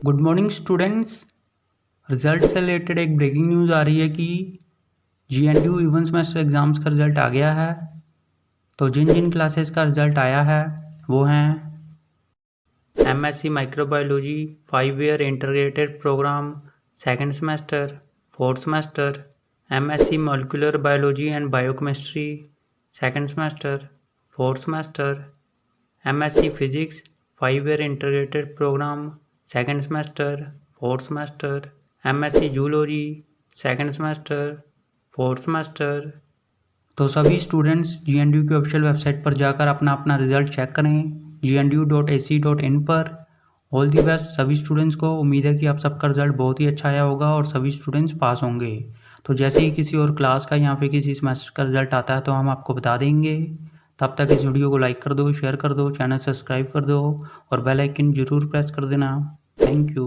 Good morning students. Result से related एक breaking news आ रही है कि GNDU इवन सेमेस्टर एग्ज़ाम्स का रिज़ल्ट आ गया है। तो जिन जिन क्लासेस का रिज़ल्ट आया है वो हैं MSc microbiology 5 year integrated program second semester, fourth semester, MSc molecular biology and biochemistry second semester, fourth semester, MSc physics 5 year integrated program second semester, fourth semester, MSc zoology second semester, fourth semester. तो सभी students GNDU की official website पर जाकर अपना अपना result check करें gnu.ac.in पर। All the best सभी स्टूडेंट्स को। उम्मीद है कि आप सबका रिजल्ट बहुत ही अच्छा आया होगा और सभी स्टूडेंट्स पास होंगे। तो जैसे ही किसी और क्लास का या फिर किसी सेमेस्टर का रिजल्ट आता है तो हम आपको बता देंगे। तब तक इस वीडियो को लाइक कर दो, शेयर कर दो, चैनल सब्सक्राइब कर दो और बेल आइकन ज़रूर प्रेस कर देना। Thank you.